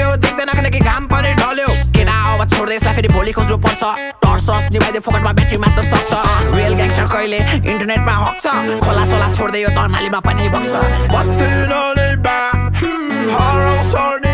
ढल्यो देख्दैन किनकि घाम पनि ढल्यो केटा अब छोड्दै यसलाई फेरि भोलि खोज्नु पर्छ टर्च निभाइदियो फोकटमा ब्याट्री मात्र सक्छ रियल ग्याङ्स्टर कहिले इन्टरनेटमा हक्छ खोला सोला छोड्दै यो त नालीमा पनि बग्छ बत्ती नलिबा हराउँछ